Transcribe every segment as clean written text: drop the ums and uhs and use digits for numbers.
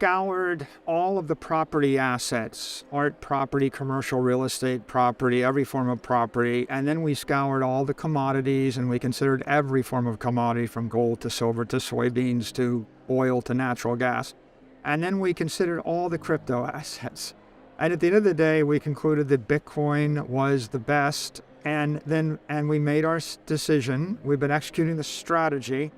scoured all of the property assets, art property, commercial real estate property, every form of property. And then we scoured all the commodities, and we considered every form of commodity from gold to silver to soybeans to oil to natural gas. And then we considered all the crypto assets. And at the end of the day, we concluded that Bitcoin was the best. And we made our decision. We've been executing the strategy.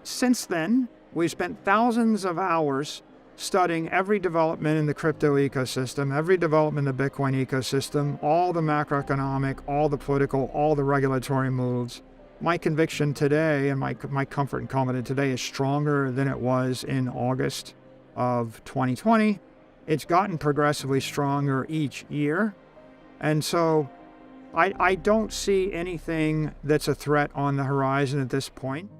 Since then, we spent thousands of hours studying every development in the crypto ecosystem, every development in the Bitcoin ecosystem, all the macroeconomic, all the political, all the regulatory moves. My conviction today and my comfort and confidence today is stronger than it was in August of 2020. It's gotten progressively stronger each year. And so I don't see anything that's a threat on the horizon at this point.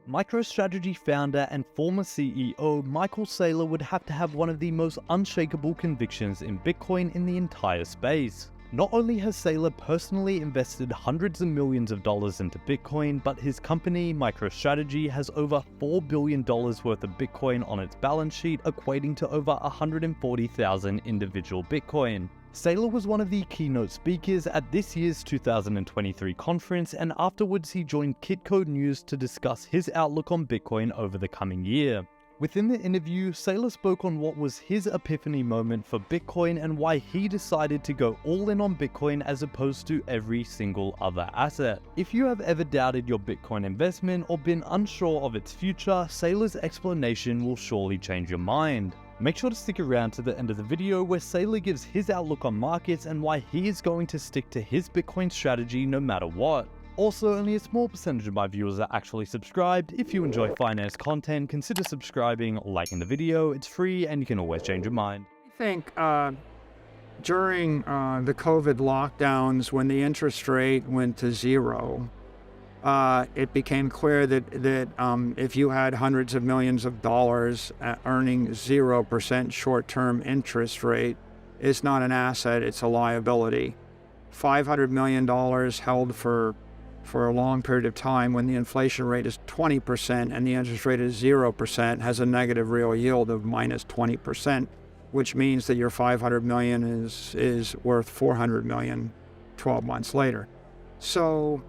Microstrategy founder and former CEO Michael Saylor would have to have one of the most unshakable convictions in Bitcoin in the entire space. Not only has Saylor personally invested hundreds of millions of dollars into Bitcoin, but his company, Microstrategy, has over $4 billion worth of Bitcoin on its balance sheet, equating to over 140,000 individual Bitcoin. Saylor was one of the keynote speakers at this year's 2023 conference, and afterwards he joined Kitco News to discuss his outlook on Bitcoin over the coming year. Within the interview, Saylor spoke on what was his epiphany moment for Bitcoin and why he decided to go all in on Bitcoin as opposed to every single other asset. If you have ever doubted your Bitcoin investment or been unsure of its future, Saylor's explanation will surely change your mind. Make sure to stick around to the end of the video where Saylor gives his outlook on markets and why he is going to stick to his Bitcoin strategy no matter what. Also, only a small percentage of my viewers are actually subscribed. If you enjoy finance content, consider subscribing or liking the video. It's free and you can always change your mind. I think during the COVID lockdowns, when the interest rate went to zero, it became clear that if you had hundreds of millions of dollars earning 0% short-term interest rate, it's not an asset, it's a liability. $500 million held for a long period of time when the inflation rate is 20% and the interest rate is 0% has a negative real yield of minus 20%, which means that your $500 million is worth $400 million 12 months later. So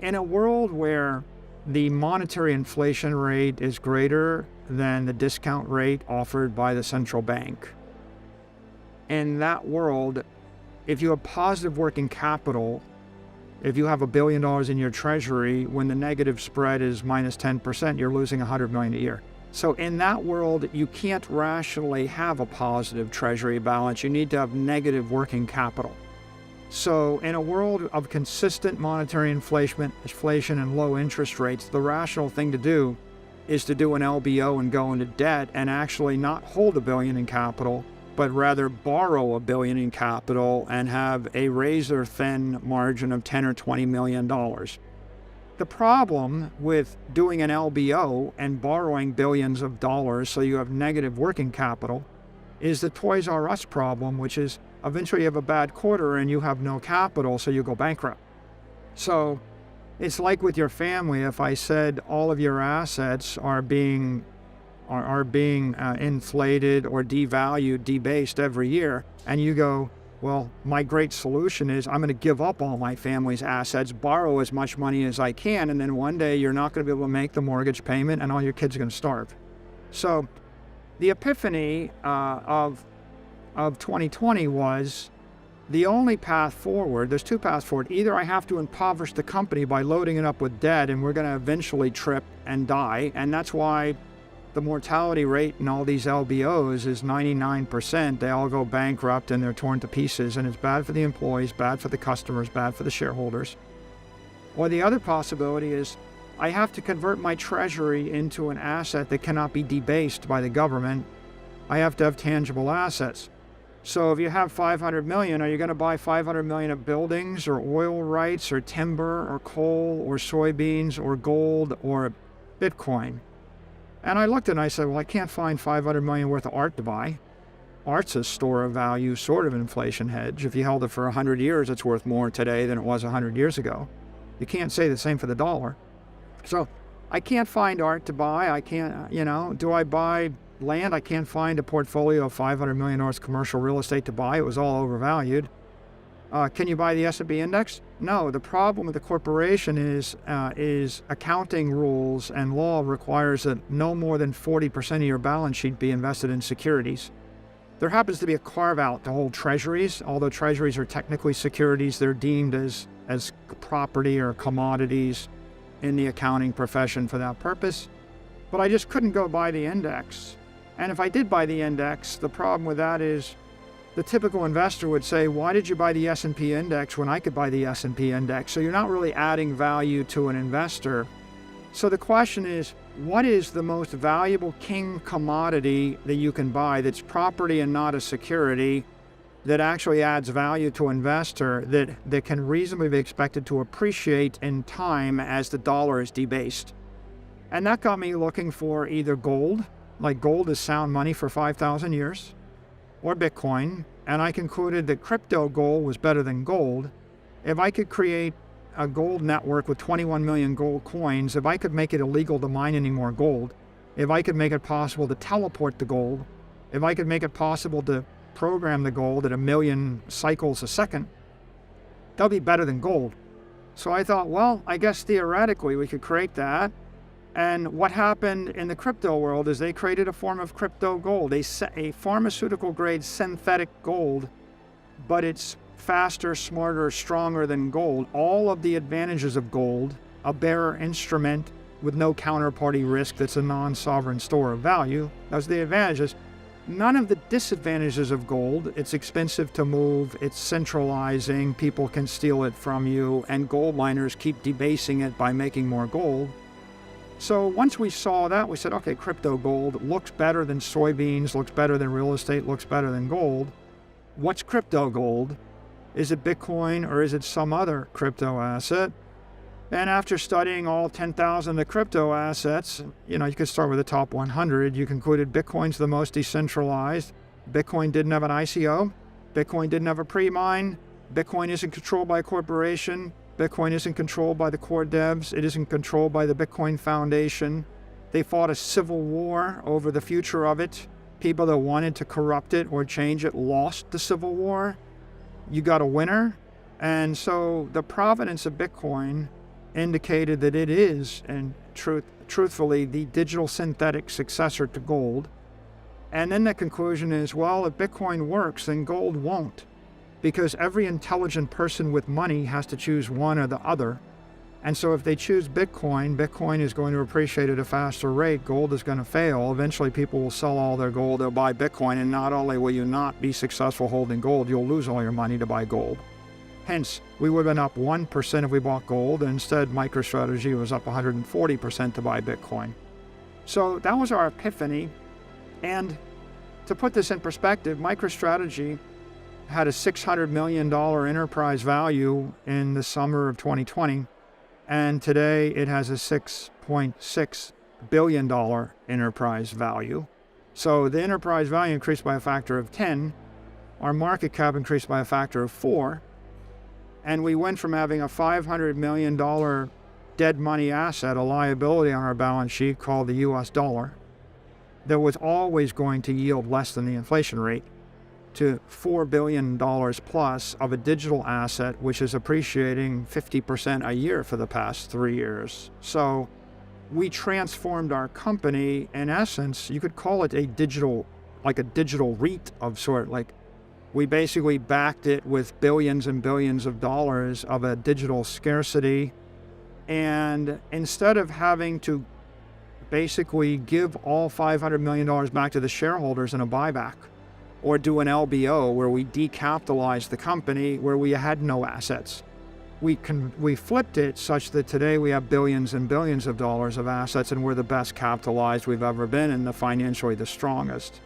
in a world where the monetary inflation rate is greater than the discount rate offered by the central bank, in that world, if you have positive working capital, if you have $1 billion in your treasury, when the negative spread is minus 10%, you're losing $100 million a year. So in that world, you can't rationally have a positive treasury balance. You need to have negative working capital. So in a world of consistent monetary inflation and low interest rates, the rational thing to do is to do an LBO and go into debt and actually not hold $1 billion in capital, but rather borrow $1 billion in capital and have a razor-thin margin of $10 or $20 million. The problem with doing an LBO and borrowing billions of dollars so you have negative working capital is the Toys R Us problem, which is eventually you have a bad quarter and you have no capital, so you go bankrupt. So it's like with your family, if I said all of your assets are being inflated or devalued, debased every year, and you go, well, my great solution is I'm going to give up all my family's assets, borrow as much money as I can, and then one day you're not going to be able to make the mortgage payment and all your kids are going to starve. So the epiphany of 2020 was the only path forward. There's two paths forward. Either I have to impoverish the company by loading it up with debt and we're going to eventually trip and die, and that's why the mortality rate in all these LBOs is 99%. They all go bankrupt and they're torn to pieces, and it's bad for the employees, bad for the customers, bad for the shareholders. Or the other possibility is I have to convert my treasury into an asset that cannot be debased by the government. I have to have tangible assets. So if you have $500 million, are you going to buy $500 million of buildings or oil rights or timber or coal or soybeans or gold or Bitcoin? And I looked and I said, well, I can't find $500 million worth of art to buy. Art's a store of value, sort of inflation hedge. If you held it for 100 years, it's worth more today than it was 100 years ago. You can't say the same for the dollar. So I can't find art to buy. I can't, do I buy land. I can't find a portfolio of $500 million commercial real estate to buy. It was all overvalued. Can you buy the S&P index? No. The problem with the corporation is accounting rules and law requires that no more than 40% of your balance sheet be invested in securities. There happens to be a carve-out to hold treasuries. Although treasuries are technically securities, they're deemed as property or commodities in the accounting profession for that purpose. But I just couldn't go buy the index. And if I did buy the index, the problem with that is the typical investor would say, why did you buy the S&P index when I could buy the S&P index? So you're not really adding value to an investor. So the question is, what is the most valuable king commodity that you can buy that's property and not a security, that actually adds value to an investor, that can reasonably be expected to appreciate in time as the dollar is debased? And that got me looking for either gold, like gold is sound money for 5,000 years, or Bitcoin. And I concluded that crypto gold was better than gold. If I could create a gold network with 21 million gold coins, if I could make it illegal to mine any more gold, if I could make it possible to teleport the gold, if I could make it possible to program the gold at 1 million cycles a second, that'll be better than gold. So I thought, well, I guess theoretically we could create that. And what happened in the crypto world is they created a form of crypto gold, a pharmaceutical grade synthetic gold, but it's faster, smarter, stronger than gold. All of the advantages of gold, a bearer instrument with no counterparty risk that's a non-sovereign store of value. Those are the advantages. None of the disadvantages of gold. It's expensive to move, it's centralizing, people can steal it from you, and gold miners keep debasing it by making more gold. So once we saw that, we said, okay, crypto gold looks better than soybeans, looks better than real estate, looks better than gold. What's crypto gold? Is it Bitcoin or is it some other crypto asset? And after studying all 10,000 of the crypto assets, you could start with the top 100. You concluded Bitcoin's the most decentralized. Bitcoin didn't have an ICO. Bitcoin didn't have a pre-mine. Bitcoin isn't controlled by a corporation. Bitcoin isn't controlled by the core devs. It isn't controlled by the Bitcoin Foundation. They fought a civil war over the future of it. People that wanted to corrupt it or change it lost the civil war. You got a winner. And so the provenance of Bitcoin indicated that it is, and truthfully, the digital synthetic successor to gold. And then the conclusion is, well, if Bitcoin works, then gold won't. Because every intelligent person with money has to choose one or the other. And so if they choose Bitcoin, Bitcoin is going to appreciate at a faster rate. Gold is going to fail. Eventually people will sell all their gold, they'll buy Bitcoin, and not only will you not be successful holding gold, you'll lose all your money to buy gold. Hence, we would have been up 1% if we bought gold, and instead Microstrategy was up 140% to buy Bitcoin. So that was our epiphany. And to put this in perspective, Microstrategy had a $600 million enterprise value in the summer of 2020, and today it has a $6.6 billion enterprise value. So the enterprise value increased by a factor of 10, our market cap increased by a factor of 4, and we went from having a $500 million dead money asset, a liability on our balance sheet called the U.S. dollar, that was always going to yield less than the inflation rate, to $4 billion plus of a digital asset, which is appreciating 50% a year for the past 3 years. So we transformed our company. In essence, you could call it a digital REIT of sort. Like, we basically backed it with billions and billions of dollars of a digital scarcity. And instead of having to basically give all $500 million back to the shareholders in a buyback, or do an LBO where we decapitalized the company where we had no assets, we flipped it such that today we have billions and billions of dollars of assets, and we're the best capitalized we've ever been and financially the strongest.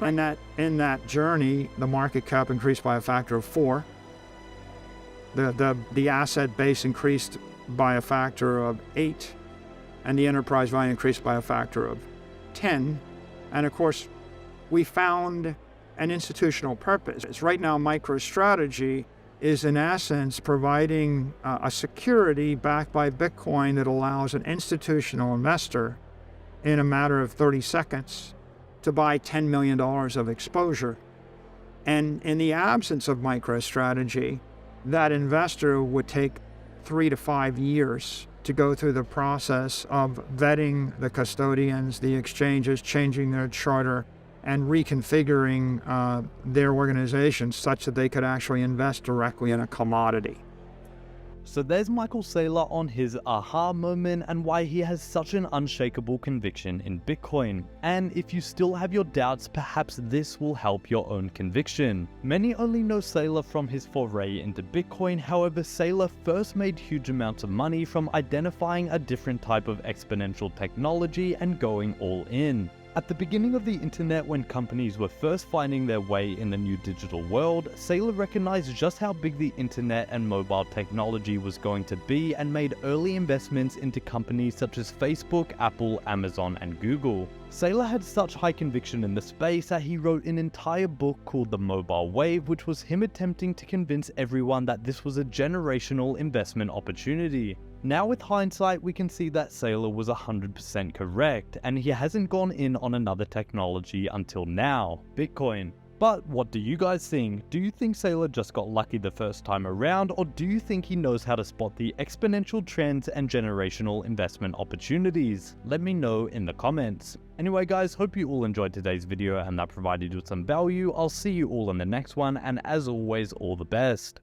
And that in that journey, the market cap increased by a factor of 4. The asset base increased by a factor of 8, and the enterprise value increased by a factor of 10. And of course, we found an institutional purpose. Right now, Microstrategy is in essence providing a security backed by Bitcoin that allows an institutional investor in a matter of 30 seconds to buy $10 million of exposure. And in the absence of MicroStrategy, that investor would take 3 to 5 years to go through the process of vetting the custodians, the exchanges, changing their charter, and reconfiguring their organization such that they could actually invest directly in a commodity. So there's Michael Saylor on his aha moment and why he has such an unshakable conviction in Bitcoin. And if you still have your doubts, perhaps this will help your own conviction. Many only know Saylor from his foray into Bitcoin. However, Saylor first made huge amounts of money from identifying a different type of exponential technology and going all in. At the beginning of the internet, when companies were first finding their way in the new digital world, Saylor recognized just how big the internet and mobile technology was going to be and made early investments into companies such as Facebook, Apple, Amazon, and Google. Saylor had such high conviction in the space that he wrote an entire book called The Mobile Wave, which was him attempting to convince everyone that this was a generational investment opportunity. Now with hindsight, we can see that Saylor was 100% correct, and he hasn't gone in on another technology until now, Bitcoin. But what do you guys think? Do you think Saylor just got lucky the first time around, or do you think he knows how to spot the exponential trends and generational investment opportunities? Let me know in the comments. Anyway guys, hope you all enjoyed today's video and that provided you with some value. I'll see you all in the next one, and as always, all the best.